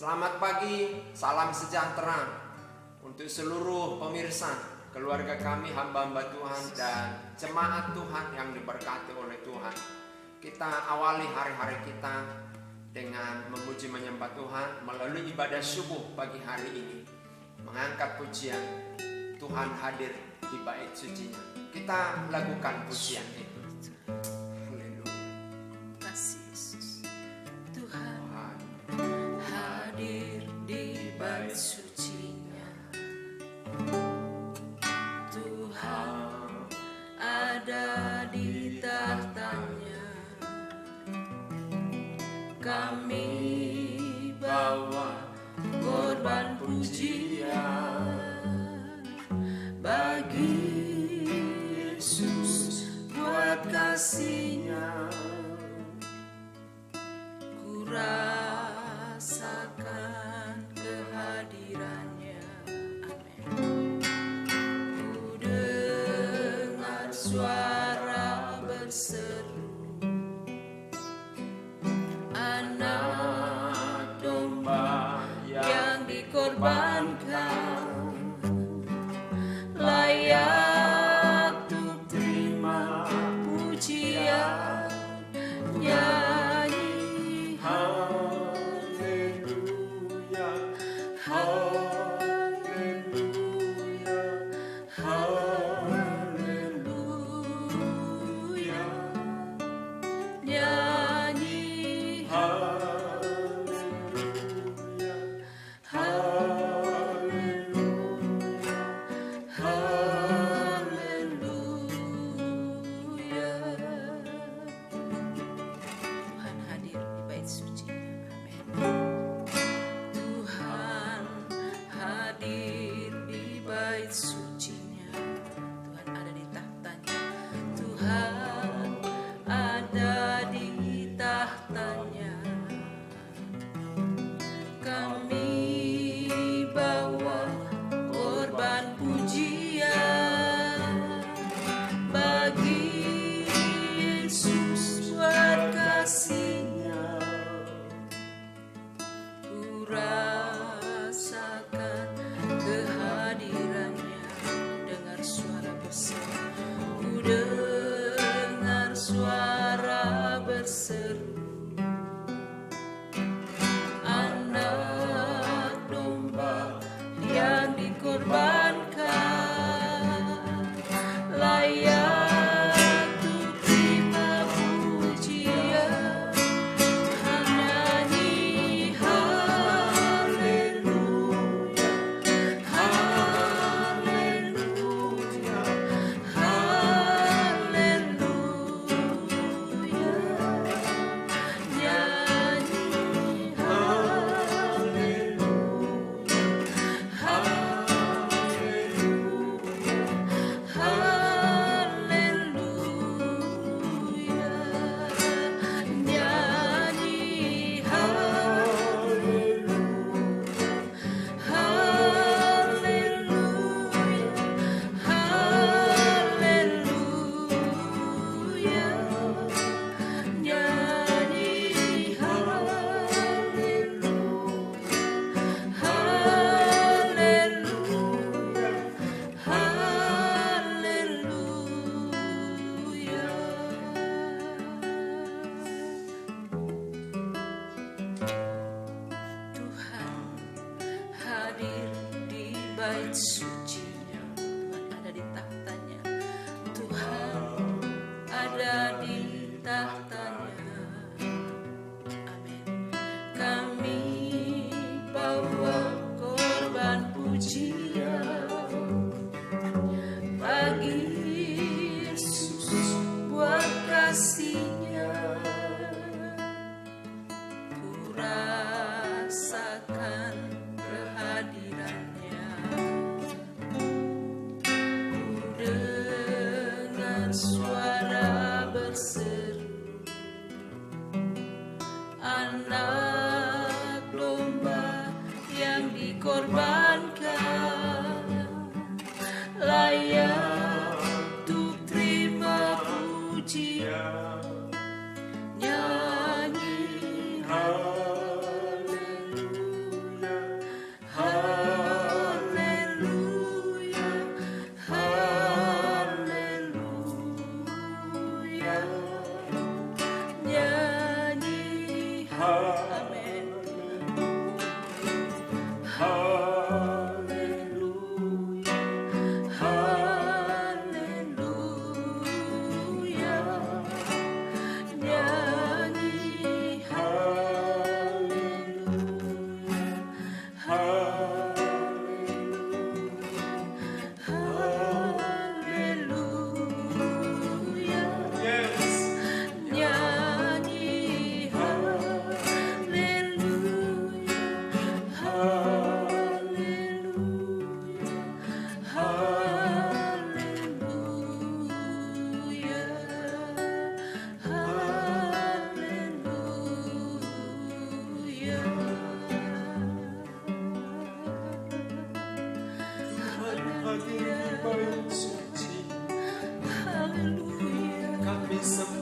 Selamat pagi, salam sejahtera untuk seluruh pemirsa, keluarga kami, hamba-hamba Tuhan dan jemaat Tuhan yang diberkati oleh Tuhan. Kita awali hari-hari kita dengan memuji menyembah Tuhan melalui ibadah subuh pagi hari ini. Mengangkat pujian, Tuhan hadir di bait sucinya. Kita lakukan pujian itu. Haleluya. Kasih Yesus. Tuhan hadir di bait sucinya. Tuhan ada di tahtanya. Kami bawa korban pujian bagi Yesus buat kasih-Nya. Ku rasakan kehadirannya. Amin. Ku dengar suara berseru, anak domba yang dikorbankan, layak untuk terima pujian. Nyanyi Haleluya, haleluya, haleluya. Nyanyi haleluya, haleluya, haleluya. Tuhan hadir di bait suci-Nya. Amin. Tuhan hadir di bait suci-Nya. Tuhan ada di tahtanya. Tuhan ada di tahtanya. Kami bawa korban pujian bagi Yesus buat kasih-Nya. Ku rasakan kehadirannya. Dengar suara berseru, ku dengar suara berseru, anak domba yang dikorbankan, layak untuk terima pujian. Nyanyi haleluya, haleluya, haleluya. Nyanyi bait suci-Nya. Tuhan ada di tahtanya. Tuhan ada di tahtanya. Amin. Kami bawa korban pujian bagi Yesus buat kasih-Nya. Ku rasakan kehadirannya. Ku dengar suara berseru, anak domba yang dikorbankan, layak untuk terima pujian. Nyanyi haleluya,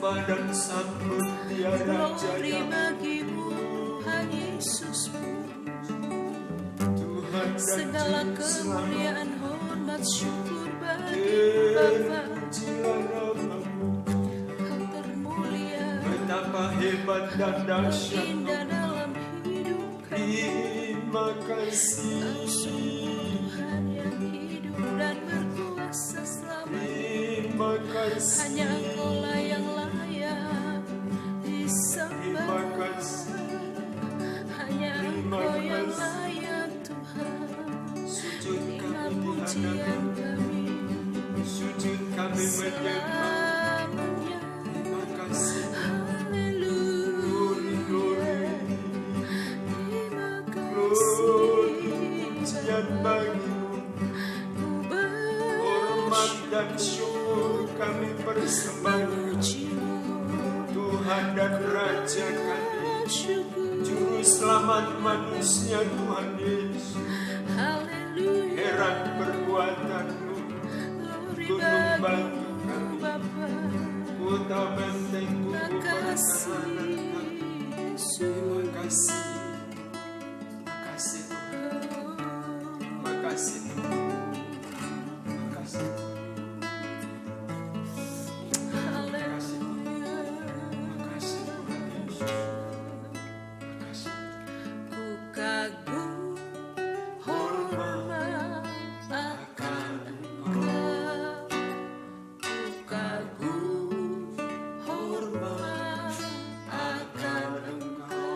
Sembah dan sambut Dia Raja Glory yang bagimu Tuhan Yesus. Tuhan dan Segala Juru Selamat. kemuliaan, hormat, syukur bagi Bapa. Terpujilah namamu. Kau termulia, Betapa hebat dan dahsyat indah dalam hidup kami. Terima kasih. Kau sungguh Tuhan yang hidup dan berkuasa selamanya. Terima kasih. Hanya Engkaulah yang layak disembah. Terima kasih. Hanya Terima Engkau yang kasih. layak Tuhan. Sujud Terima kami di pujian hadapan. kami Sujud kami menyembah. selamanya. Terima kasih. Haleluya. Glory, Terima glory, kasih. pujian bagimu. Ku Hormat dan syukur kami persembahkan. berpujimu. Tuhan dan Raja kami, Syukur. Juru Selamat manusia Tuhan Yesus. Haleluya. Heran perbuatanmu, Glory Gunung Batu bagimu kami, Bapa. kota benteng tubuh Terima kasih pertahanan kami. Yesus. Terima kasih. Terima kasih Tuhan. Terima kasih Tuhan. Terima kasih. Haleluya. Terima kasih Tuhan Yesus. Terima kasih. Ku kagum hormat akan Engkau. Ku kagum hormat akan Engkau.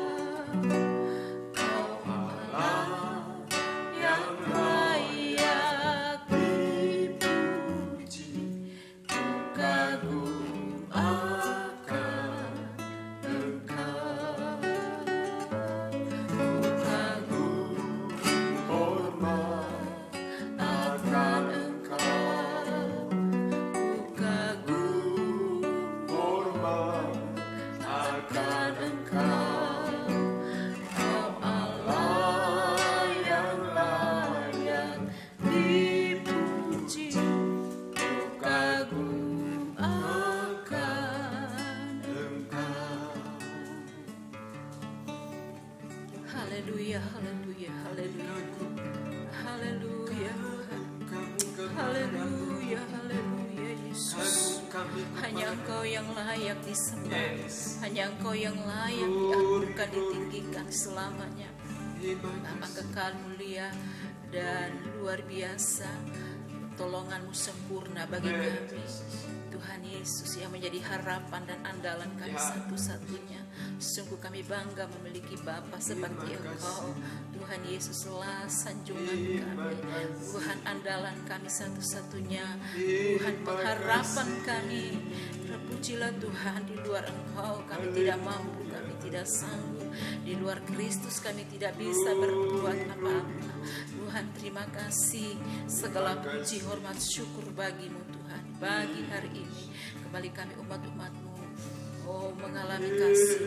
Kau Allah yang layak dipuji. Ku kagum akan Engkau. Ku kagum Hormat akan Engkau. Ku kagum hormat akan Engkau. Kau Allah yang layak dipuji. Ku kagum akan Engkau. Haleluya, haleluya, haleluya. Haleluya Tuhan. Haleluya, haleluya Yesus. Hanya Engkau yang layak disembah. Yes. Hanya Engkau yang layak diagungkan, ditinggikan selamanya. Nama kekal mulia dan luar biasa. Tolongan-Mu sempurna bagi kami. Tuhan Yesus yang menjadi harapan dan andalan kami satu-satunya. Sungguh kami bangga memiliki Bapa seperti Engkau. Tuhan Yesuslah sanjungan kami. Tuhan andalan kami satu-satunya. Tuhan pengharapan kami. Terpujilah Tuhan, di luar Engkau kami tidak mampu, kami tidak sanggup. Di luar Kristus kami tidak bisa berbuat apa-apa. Tuhan terima kasih. Segala puji, hormat, syukur bagimu Tuhan. Bagi hari ini kembali kami umat-umat-Mu, oh mengalami kasih.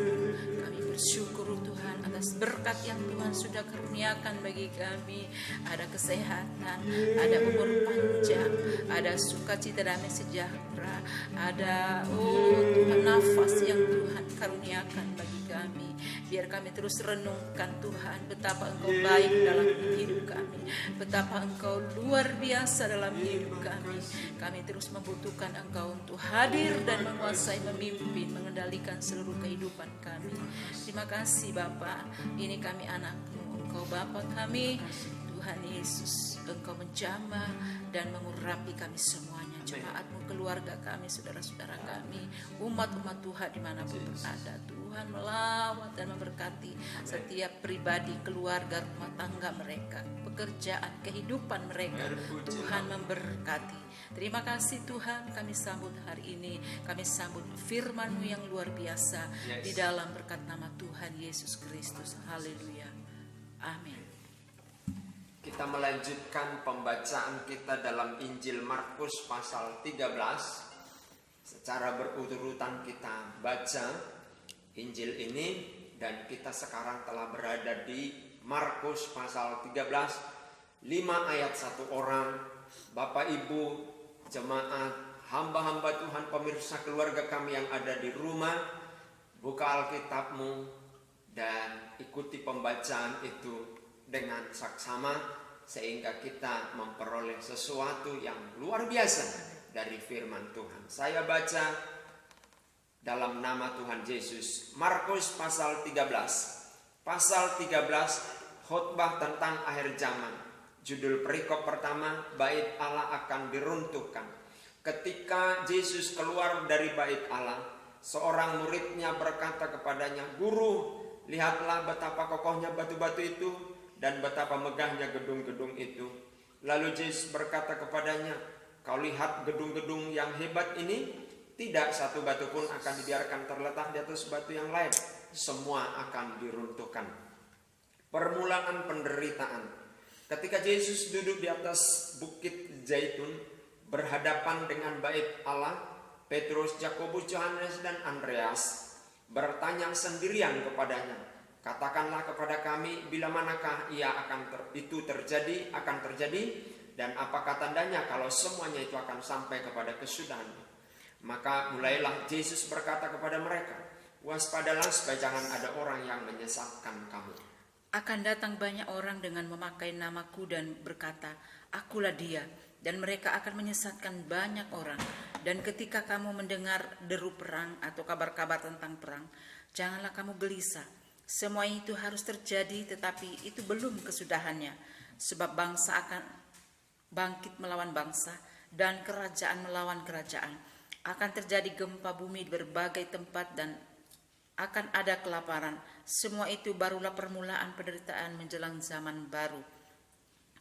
Kami bersyukur Tuhan atas berkat yang Tuhan sudah karuniakan bagi kami. Ada kesehatan, ada umur panjang, ada sukacita damai sejahtera, ada Tuhan nafas yang Tuhan karuniakan bagi kami. Biar kami terus renungkan Tuhan betapa Engkau baik dalam hidup kami, betapa Engkau luar biasa dalam hidup kami. Kami terus membutuhkan Engkau untuk hadir dan menguasai, memimpin, mengendalikan seluruh kehidupan kami. Terima kasih Bapa, ini kami anak-Mu, Engkau Bapa kami, Tuhan Yesus. Engkau menjamah dan mengurapi kami semuanya. Jemaat-Mu, keluarga kami, saudara-saudara kami, umat-umat Tuhan dimanapun berada. Tuhan melawat dan memberkati setiap pribadi, keluarga, rumah tangga mereka, pekerjaan, kehidupan mereka. Tuhan memberkati. Terima kasih Tuhan, kami sambut hari ini. Kami sambut firman-Mu yang luar biasa di dalam berkat nama Tuhan Yesus Kristus. Haleluya. Amin. Kita melanjutkan pembacaan kita dalam Injil Markus pasal 13. Secara berurut-urutan kita baca Injil ini, dan kita sekarang telah berada di Markus pasal 13, 5 ayat 1 orang. Bapak Ibu jemaat hamba-hamba Tuhan, pemirsa keluarga kami yang ada di rumah, buka Alkitabmu dan ikuti pembacaan itu dengan saksama sehingga kita memperoleh sesuatu yang luar biasa dari firman Tuhan. Saya baca dalam nama Tuhan Yesus. Markus pasal 13. Pasal 13, khotbah tentang akhir zaman. Judul perikop pertama, bait Allah akan diruntuhkan. Ketika Yesus keluar dari bait Allah, seorang muridnya berkata kepadanya, "Guru, lihatlah betapa kokohnya batu-batu itu dan betapa megahnya gedung-gedung itu." Lalu Yesus berkata kepadanya, "Kau lihat gedung-gedung yang hebat ini? Tidak satu batu pun akan dibiarkan terletak di atas batu yang lain. Semua akan diruntuhkan." Permulaan penderitaan. Ketika Yesus duduk di atas bukit Zaitun berhadapan dengan bait Allah, Petrus, Yakobus, Yohanes dan Andreas bertanya sendirian kepadanya, "Katakanlah kepada kami bila manakah itu akan terjadi dan apakah tandanya kalau semuanya itu akan sampai kepada kesudahan?" Maka mulailah Yesus berkata kepada mereka, "Waspadalah supaya jangan ada orang yang menyesatkan kamu. Akan datang banyak orang dengan memakai namaku dan berkata, 'Akulah dia,' dan mereka akan menyesatkan banyak orang. Dan ketika kamu mendengar deru perang atau kabar-kabar tentang perang, janganlah kamu gelisah. Semua itu harus terjadi, tetapi itu belum kesudahannya. Sebab bangsa akan bangkit melawan bangsa dan kerajaan melawan kerajaan. Akan terjadi gempa bumi di berbagai tempat dan akan ada kelaparan. Semua itu barulah permulaan penderitaan menjelang zaman baru.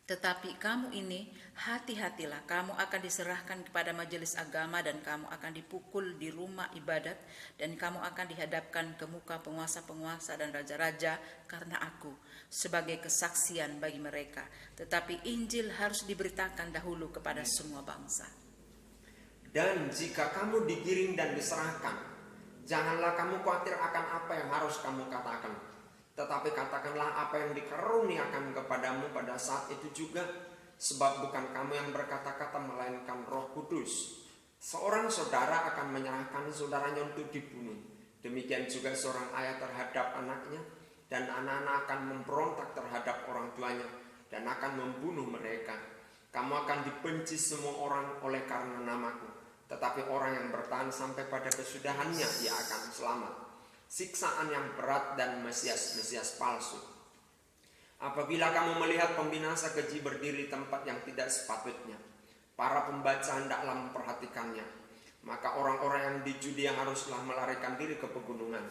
Tetapi kamu ini, hati-hatilah, kamu akan diserahkan kepada majelis agama dan kamu akan dipukul di rumah ibadat dan kamu akan dihadapkan ke muka penguasa-penguasa dan raja-raja karena aku sebagai kesaksian bagi mereka. Tetapi Injil harus diberitakan dahulu kepada semua bangsa. Dan jika kamu digiring dan diserahkan, janganlah kamu khawatir akan apa yang harus kamu katakan. Tetapi katakanlah apa yang dikaruniakan kepadamu pada saat itu juga. Sebab bukan kamu yang berkata-kata, melainkan Roh Kudus. Seorang saudara akan menyerahkan saudaranya untuk dibunuh. Demikian juga seorang ayah terhadap anaknya. Dan anak-anak akan memberontak terhadap orang tuanya dan akan membunuh mereka. Kamu akan dibenci semua orang oleh karena namaku. Tetapi orang yang bertahan sampai pada kesudahannya, ia akan selamat. Siksaan yang berat dan Mesias palsu. Apabila kamu melihat pembinasa keji berdiri di tempat yang tidak sepatutnya, para pembaca hendaklah memperhatikannya. Maka orang-orang yang di Judea haruslah melarikan diri ke pegunungan.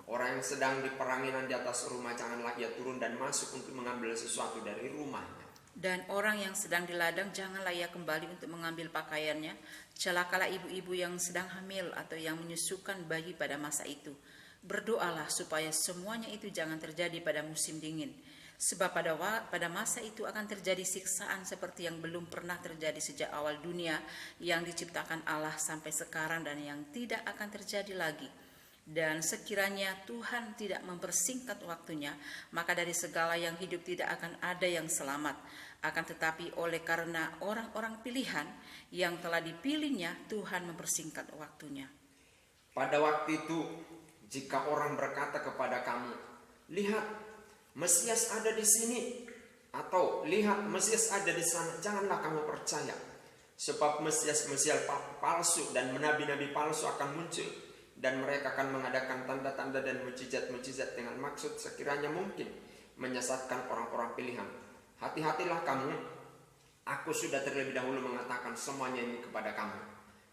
Orang yang sedang di peranginan di atas rumah, janganlah ia turun dan masuk untuk mengambil sesuatu dari rumahnya. Dan orang yang sedang di ladang, janganlah ia kembali untuk mengambil pakaiannya. Celakalah ibu-ibu yang sedang hamil atau yang menyusukan bayi pada masa itu. Berdoalah supaya semuanya itu jangan terjadi pada musim dingin. Sebab pada masa itu akan terjadi siksaan seperti yang belum pernah terjadi sejak awal dunia yang diciptakan Allah sampai sekarang dan yang tidak akan terjadi lagi. Dan sekiranya Tuhan tidak mempersingkat waktunya, maka dari segala yang hidup tidak akan ada yang selamat. Akan tetapi oleh karena orang-orang pilihan yang telah dipilihnya, Tuhan mempersingkat waktunya. Pada waktu itu, jika orang berkata kepada kamu, "Lihat, Mesias ada di sini," atau "Lihat, Mesias ada di sana," janganlah kamu percaya. Sebab Mesias palsu dan nabi-nabi palsu akan muncul. Dan mereka akan mengadakan tanda-tanda dan mukjizat-mukjizat dengan maksud sekiranya mungkin menyesatkan orang-orang pilihan. Hati-hatilah kamu, aku sudah terlebih dahulu mengatakan semuanya ini kepada kamu.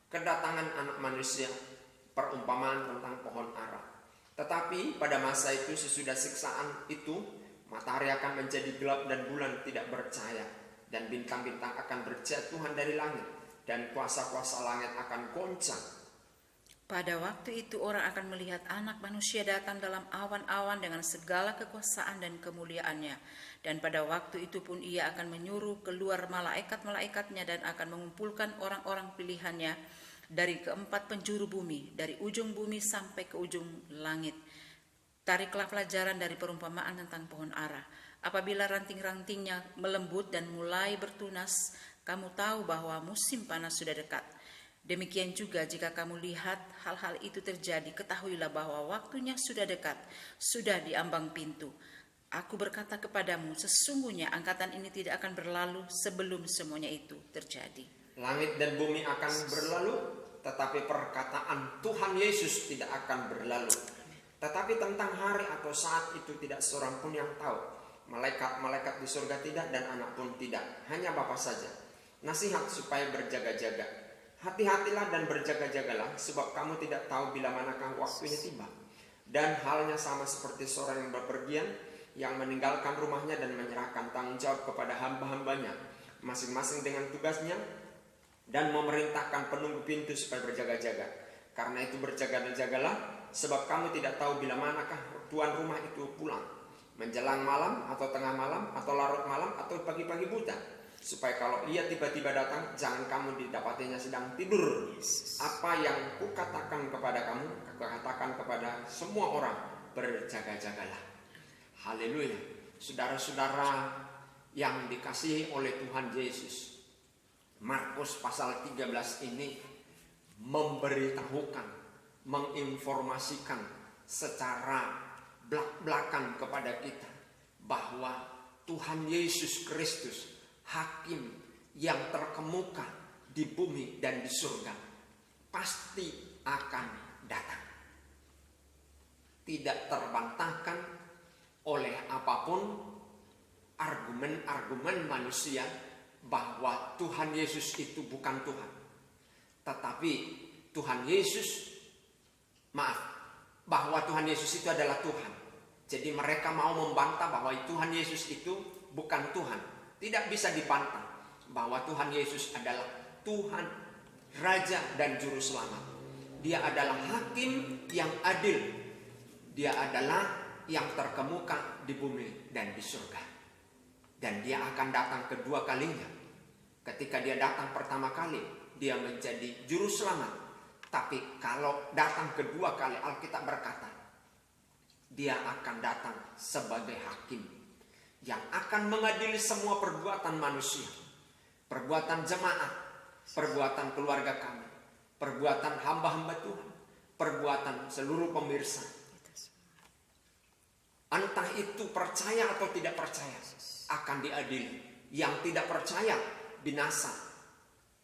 Kedatangan anak manusia, perumpamaan tentang pohon ara. Tetapi pada masa itu sesudah siksaan itu, matahari akan menjadi gelap dan bulan tidak bercahaya. Dan bintang-bintang akan berjatuhan dari langit. Dan kuasa-kuasa langit akan goncang. Pada waktu itu orang akan melihat anak manusia datang dalam awan-awan dengan segala kekuasaan dan kemuliaannya. Dan pada waktu itu pun ia akan menyuruh keluar malaikat-malaikatnya dan akan mengumpulkan orang-orang pilihannya dari keempat penjuru bumi, dari ujung bumi sampai ke ujung langit. Tariklah pelajaran dari perumpamaan tentang pohon ara. Apabila ranting-rantingnya melembut dan mulai bertunas, kamu tahu bahwa musim panas sudah dekat. Demikian juga jika kamu lihat hal-hal itu terjadi, ketahuilah bahwa waktunya sudah dekat, sudah di ambang pintu. Aku berkata kepadamu, sesungguhnya angkatan ini tidak akan berlalu sebelum semuanya itu terjadi. Langit dan bumi akan berlalu, tetapi perkataan Tuhan Yesus tidak akan berlalu. Tetapi tentang hari atau saat itu tidak seorang pun yang tahu. Malaikat-malaikat di surga tidak, dan anak pun tidak, hanya Bapa saja. Nasihat supaya berjaga-jaga. Hati-hatilah dan berjaga-jagalah, sebab kamu tidak tahu bila manakah waktunya tiba. Dan halnya sama seperti seorang yang berpergian, yang meninggalkan rumahnya dan menyerahkan tanggung jawab kepada hamba-hambanya, masing-masing dengan tugasnya, dan memerintahkan penunggu pintu supaya berjaga-jaga. Karena itu berjaga-jagalah, sebab kamu tidak tahu bila manakah tuan rumah itu pulang, menjelang malam atau tengah malam atau larut malam atau pagi-pagi buta, supaya kalau ia tiba-tiba datang, jangan kamu didapatinya sedang tidur. Apa yang kukatakan kepada kamu, aku katakan kepada semua orang, berjaga-jagalah. Haleluya. Saudara-saudara yang dikasihi oleh Tuhan Yesus, Markus pasal 13 ini memberitahukan, menginformasikan secara belak-belakan kepada kita bahwa Tuhan Yesus Kristus, hakim yang terkemuka di bumi dan di surga, pasti akan datang. Tidak terbantahkan oleh apapun argumen-argumen manusia bahwa Tuhan Yesus itu bukan Tuhan. Tetapi bahwa Tuhan Yesus itu adalah Tuhan. Jadi mereka mau membantah bahwa Tuhan Yesus itu bukan Tuhan. Tidak bisa dibantah bahwa Tuhan Yesus adalah Tuhan, Raja dan Juru Selamat. Dia adalah hakim yang adil. Dia adalah yang terkemuka di bumi dan di surga. Dan dia akan datang kedua kalinya. Ketika dia datang pertama kali, dia menjadi Juru Selamat. Tapi kalau datang kedua kali, Alkitab berkata, dia akan datang sebagai hakim yang akan mengadili semua perbuatan manusia, perbuatan jemaat, perbuatan keluarga kami, perbuatan hamba-hamba Tuhan, perbuatan seluruh pemirsa. Entah itu percaya atau tidak percaya, akan diadili. Yang tidak percaya binasa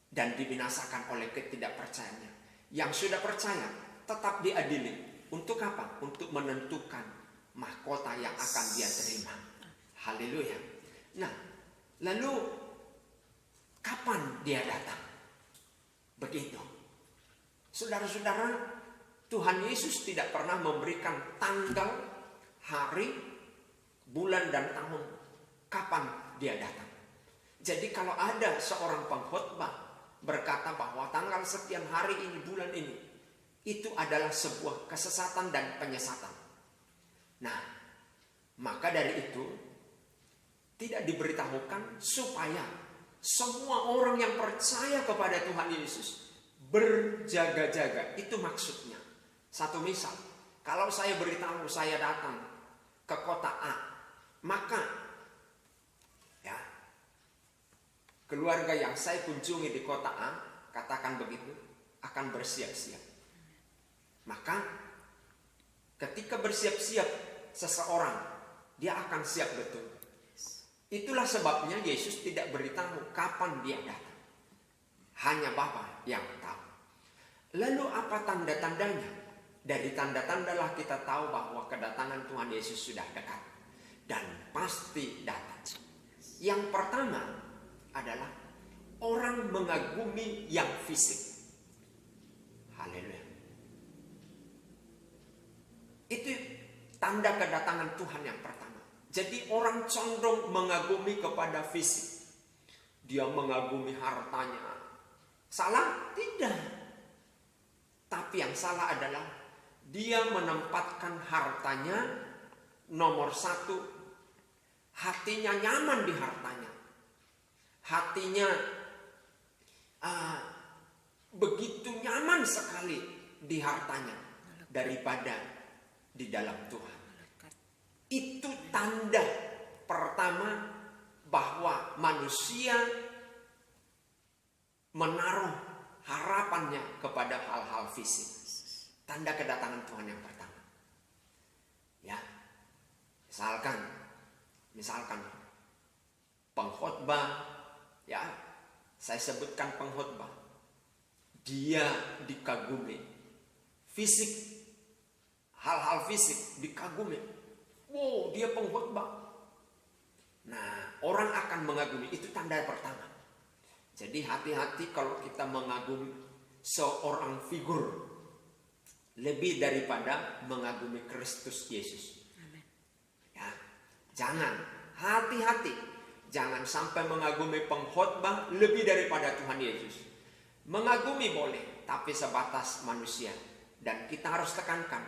dan dibinasakan oleh ketidakpercayaannya. Yang sudah percaya tetap diadili. Untuk apa? Untuk menentukan mahkota yang akan dia terima. Haleluya. Nah, lalu kapan dia datang? Begitu. Saudara-saudara, Tuhan Yesus tidak pernah memberikan tanggal, hari, bulan dan tahun kapan dia datang. Jadi kalau ada seorang pengkhotbah berkata bahwa tanggal sekian hari ini, bulan ini, itu adalah sebuah kesesatan dan penyesatan. Nah, maka dari itu tidak diberitahukan supaya semua orang yang percaya kepada Tuhan Yesus berjaga-jaga. Itu maksudnya. Satu misal, kalau saya beritahu saya datang ke kota A, maka ya, keluarga yang saya kunjungi di kota A, katakan begitu, akan bersiap-siap. Maka ketika bersiap-siap seseorang, dia akan siap betul. Itulah sebabnya Yesus tidak beritahu kapan dia datang. Hanya Bapa yang tahu. Lalu apa tanda-tandanya? Dari tanda-tandalah kita tahu bahwa kedatangan Tuhan Yesus sudah dekat dan pasti datang. Yang pertama adalah orang mengagumi yang fisik. Haleluya. Itu tanda kedatangan Tuhan yang pertama. Jadi orang condong mengagumi kepada fisik. Dia mengagumi hartanya. Salah? Tidak. Tapi yang salah adalah dia menempatkan hartanya nomor satu. Hatinya nyaman di hartanya. Hatinya begitu nyaman sekali di hartanya daripada di dalam Tuhan. Itu tanda pertama bahwa manusia menaruh harapannya kepada hal-hal fisik. Tanda kedatangan Tuhan yang pertama. Ya. Misalkan pengkhotbah, ya, saya sebutkan pengkhotbah. Dia dikagumi. Fisik, hal-hal fisik dikagumi. Wow, dia pengkhotbah. Nah, orang akan mengagumi, itu tanda pertama. Jadi hati-hati kalau kita mengagumi seorang figur lebih daripada mengagumi Kristus Yesus. Ya, jangan, hati-hati. Jangan sampai mengagumi pengkhotbah lebih daripada Tuhan Yesus. Mengagumi boleh, tapi sebatas manusia. Dan kita harus tekankan,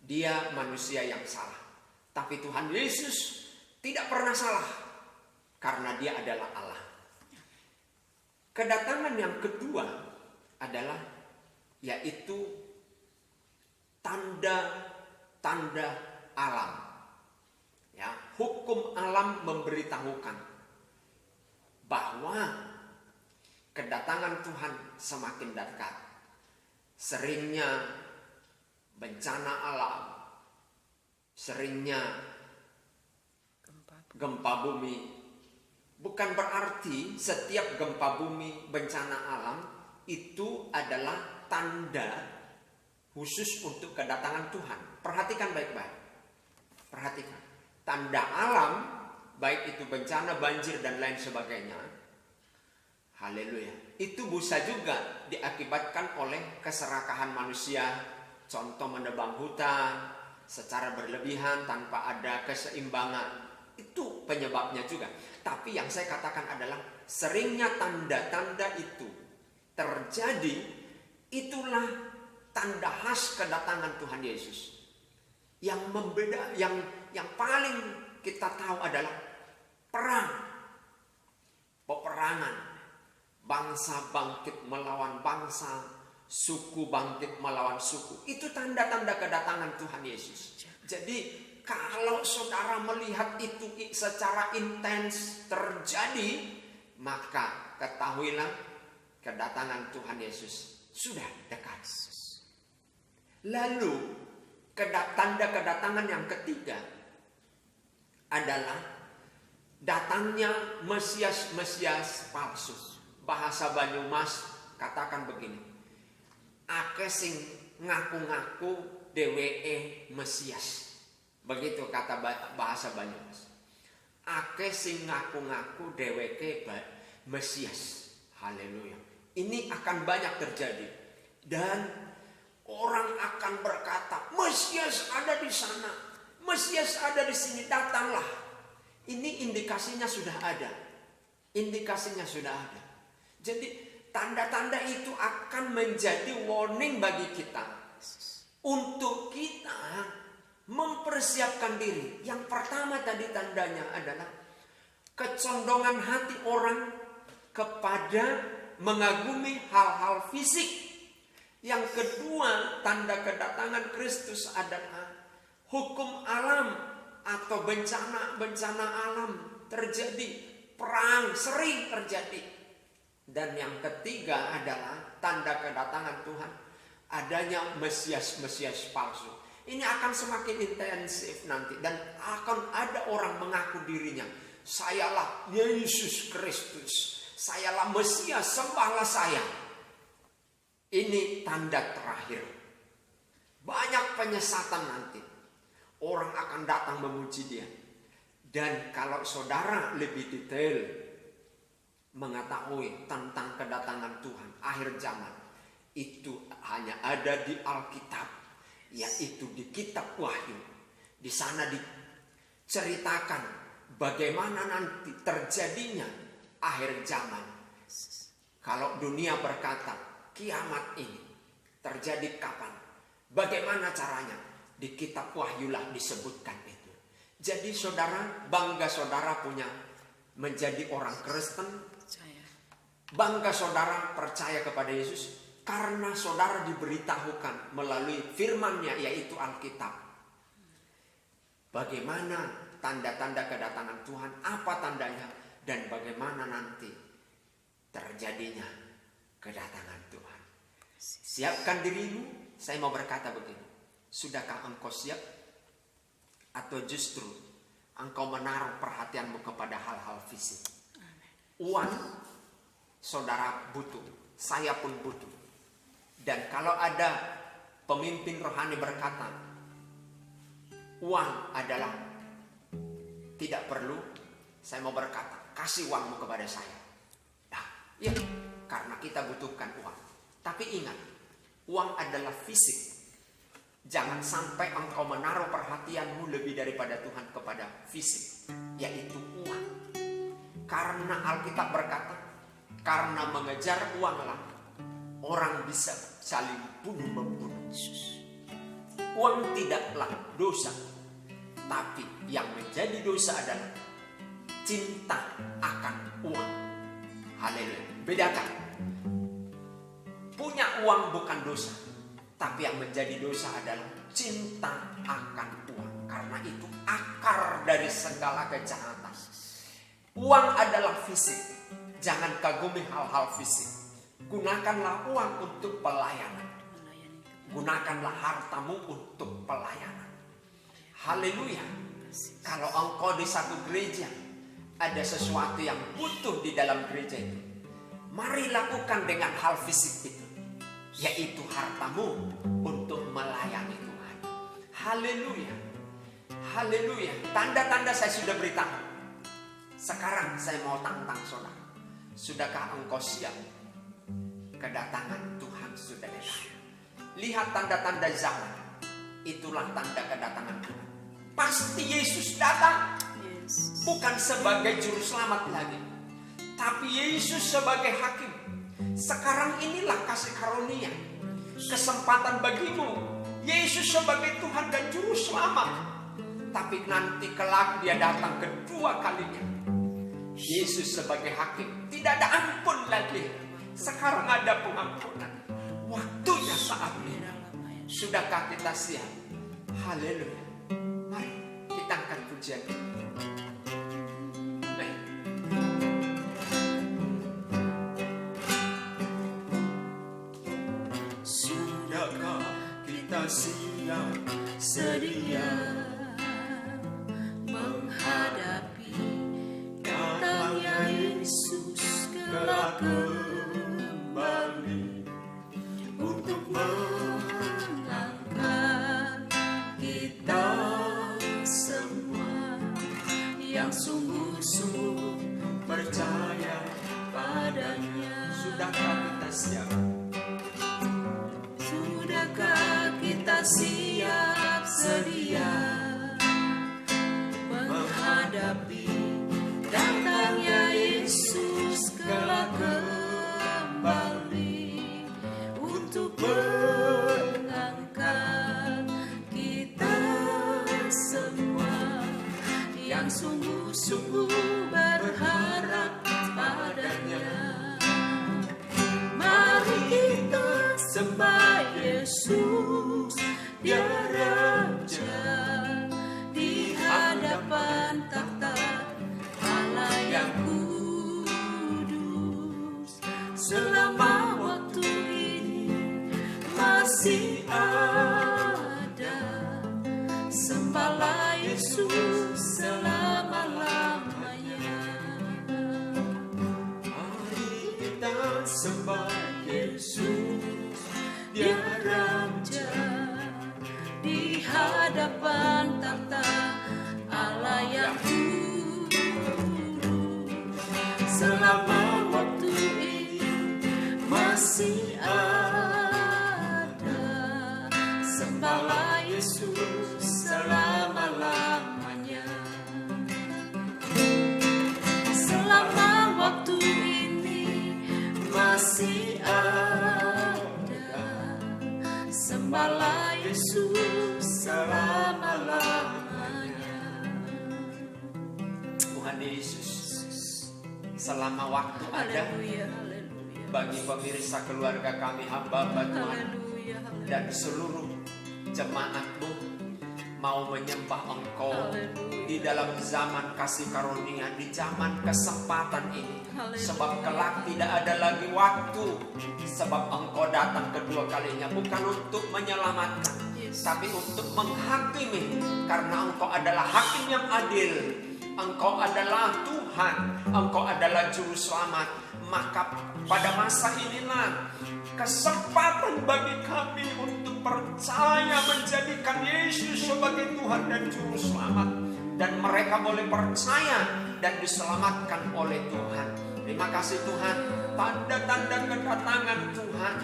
dia manusia yang salah. Tapi Tuhan Yesus tidak pernah salah, karena dia adalah Allah. Kedatangan yang kedua adalah yaitu tanda-tanda alam. Ya, hukum alam memberitahukan bahwa kedatangan Tuhan semakin dekat. Seringnya bencana alam, seringnya gempa bumi. Bukan berarti setiap gempa bumi, bencana alam itu adalah tanda khusus untuk kedatangan Tuhan. Perhatikan baik-baik. Perhatikan. Tanda alam, baik itu bencana, banjir, dan lain sebagainya. Haleluya. Itu bisa juga diakibatkan oleh keserakahan manusia. Contoh menebang hutan secara berlebihan tanpa ada keseimbangan. Itu penyebabnya juga. Tapi yang saya katakan adalah seringnya tanda-tanda itu terjadi, itulah tanda khas kedatangan Tuhan Yesus. Yang membeda, yang paling kita tahu adalah perang, peperangan, bangsa bangkit melawan bangsa, suku bangkit melawan suku. Itu tanda-tanda kedatangan Tuhan Yesus. Jadi kalau saudara melihat itu secara intens terjadi, maka ketahuilah kedatangan Tuhan Yesus sudah dekat. Lalu tanda kedatangan yang ketiga adalah datangnya Mesias palsu. Bahasa Banyumas katakan begini, ake sing ngaku-ngaku dheweke Mesias. Begitu kata bahasa Banyumas. Ake sing ngaku-ngaku dheweke Mesias. Haleluya. Ini akan banyak terjadi. Dan orang akan berkata, Mesias ada di sana, Mesias ada di sini, datanglah. Ini indikasinya sudah ada. Indikasinya sudah ada. Jadi tanda-tanda itu akan menjadi warning bagi kita. Untuk kita mempersiapkan diri. Yang pertama tadi tandanya adalah kecondongan hati orang kepada mengagumi hal-hal fisik. Yang kedua, tanda kedatangan Kristus adalah hukum alam atau bencana alam terjadi, perang sering terjadi. Dan yang ketiga adalah tanda kedatangan Tuhan, adanya Mesias palsu. Ini akan semakin intensif nanti dan akan ada orang mengaku dirinya, sayalah Yesus Kristus, sayalah Mesias, sembahlah saya. Ini tanda terakhir. Banyak penyesatan nanti. Orang akan datang memuji dia. Dan kalau saudara lebih detail mengetahui tentang kedatangan Tuhan akhir zaman, itu hanya ada di Alkitab, yaitu di kitab Wahyu. Di sana diceritakan bagaimana nanti terjadinya akhir zaman. Kalau dunia berkata kiamat ini terjadi kapan, bagaimana caranya, di kitab Wahyulah disebutkan itu. Jadi saudara, bangga saudara punya menjadi orang Kristen, bangga saudara percaya kepada Yesus, karena saudara diberitahukan melalui firman-Nya, yaitu Alkitab. Bagaimana tanda-tanda kedatangan Tuhan, apa tandanya, dan bagaimana nanti terjadinya kedatangan Tuhan. Siapkan dirimu. Saya mau berkata begini. Sudahkah engkau siap? Atau justru engkau menaruh perhatianmu kepada hal-hal fisik? Uang, saudara butuh. Saya pun butuh. Dan kalau ada pemimpin rohani berkata, uang adalah tidak perlu, saya mau berkata, kasih uangmu kepada saya. Nah, ya, karena kita butuhkan uang. Tapi ingat, uang adalah fisik. Jangan sampai engkau menaruh perhatianmu lebih daripada Tuhan kepada fisik, yaitu uang. Karena Alkitab berkata, karena mengejar uanglah orang bisa saling bunuh-membunuh. Uang tidaklah dosa, tapi yang menjadi dosa adalah cinta akan uang. Haleluya. Bedakan. Punya uang bukan dosa, tapi yang menjadi dosa adalah cinta akan uang. Karena itu akar dari segala kejahatan. Uang adalah fisik. Jangan kagumi hal-hal fisik. Gunakanlah uang untuk pelayanan. Gunakanlah hartamu untuk pelayanan. Haleluya. Kalau engkau di satu gereja ada sesuatu yang butuh di dalam gereja itu, mari lakukan dengan hal fisik itu, yaitu hartamu untuk melayani Tuhan. Haleluya. Haleluya. Tanda-tanda saya sudah beritahu. Sekarang saya mau tantang saudara. Sudahkah engkau siap? Kedatangan Tuhan sudah datang. Lihat tanda-tanda zaman. Itulah tanda kedatangan Tuhan. Pasti Yesus datang. Bukan sebagai juru selamat lagi, tapi Yesus sebagai hakim. Sekarang inilah kasih karunia, kesempatan bagimu. Yesus sebagai Tuhan dan juru selamat. Tapi nanti kelak dia datang kedua kalinya. Yesus sebagai hakim. Tidak ada ampun lagi. Sekarang ada pengampunan. Waktunya saat ini. Sudahkah kita siap? Haleluya. Mari kita angkat pujian ini. Sudahkah kita siap sedia menghadapi datangnya Yesus kelak kembali untuk mengangkat kita semua yang sungguh-sungguh percaya padanya. Sudahkah kita siap? Sudahkah kita siap sedia menghadapi datangnya Yesus kelak kembali untuk mengangkat kita semua yang sungguh-sungguh berharap padanya. Mari kita sembah Yesus, Dia Raja, di hadapan takhta Allah yang kudus. Selama waktu ini masih ada, sembahlah Yesus selama-lamanya. Mari kita sembah Yesus, Dia Raja, di hadapan takhta Allah yang kudus. Selama waktu ini masih ada, sembahlah Yesus selama-lamanya. Selama waktu ini masih ada, sembahlah Yesus selama-lamanya. Tuhan Yesus, selama waktu ada Haleluya, haleluya. bagi pemirsa keluarga kami hamba Tuhan Haleluya, haleluya. dan seluruh jemaatmu, mau menyembah Engkau Haleluya. di dalam zaman kasih karunia, di zaman kesempatan ini. Haleluya. Sebab kelak tidak ada lagi waktu. Sebab Engkau datang kedua kalinya bukan untuk menyelamatkan, Yes. tapi untuk menghakimi. Karena Engkau adalah hakim yang adil. Engkau adalah Tuhan. Engkau adalah juru selamat. Maka pada masa inilah kesempatan bagi kami untuk percaya menjadikan Yesus sebagai Tuhan dan juru selamat. Dan mereka boleh percaya dan diselamatkan oleh Tuhan. Terima kasih Tuhan. Tanda-tanda kedatangan Tuhan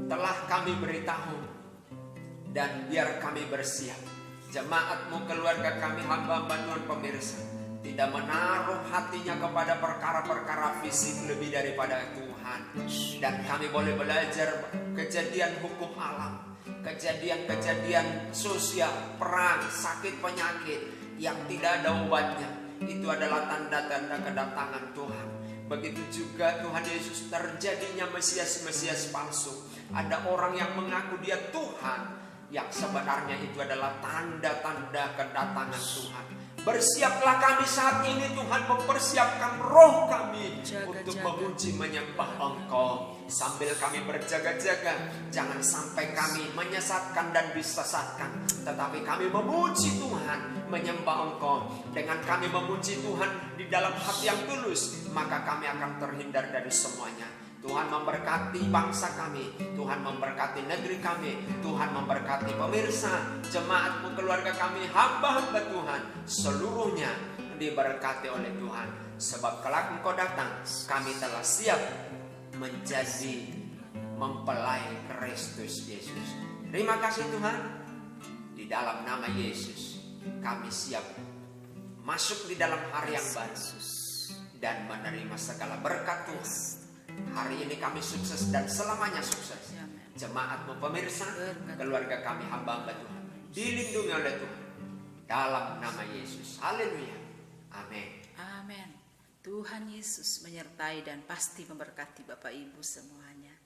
telah kami beritahu. Dan biar kami bersiap. Jemaat-Mu, keluarga kami, hamba-hamba Tuhan, pemirsa, tidak menaruh hatinya kepada perkara-perkara fisik lebih daripada Tuhan. Dan kami boleh belajar kejadian hukum alam, kejadian-kejadian sosial, perang, sakit, penyakit yang tidak ada obatnya. Itu adalah tanda-tanda kedatangan Tuhan. Begitu juga Tuhan Yesus, terjadinya Mesias-Mesias palsu. Ada orang yang mengaku dia Tuhan, yang sebenarnya itu adalah tanda-tanda kedatangan Tuhan. Bersiaplah kami saat ini Tuhan, mempersiapkan roh kami untuk memuji menyembah Engkau. Sambil kami berjaga-jaga, jangan sampai kami menyesatkan dan disesatkan, tetapi kami memuji Tuhan, menyembah Engkau. Dengan kami memuji Tuhan di dalam hati yang tulus, maka kami akan terhindar dari semuanya. Tuhan memberkati bangsa kami, Tuhan memberkati negeri kami, Tuhan memberkati pemirsa, jemaat-Mu, keluarga kami, hamba-hamba Tuhan, seluruhnya diberkati oleh Tuhan. Sebab kelak Engkau datang, kami telah siap menjadi mempelai Kristus Yesus. Terima kasih Tuhan. Di dalam nama Yesus kami siap masuk di dalam hari yang baru dan menerima segala berkat Tuhan. Hari ini kami sukses dan selamanya sukses. Jemaat-Mu, pemirsa, keluarga kami, hamba-hamba Tuhan, dilindungi oleh Tuhan dalam nama Yesus. Haleluya. Amin. Amin. Tuhan Yesus menyertai dan pasti memberkati Bapak Ibu semuanya.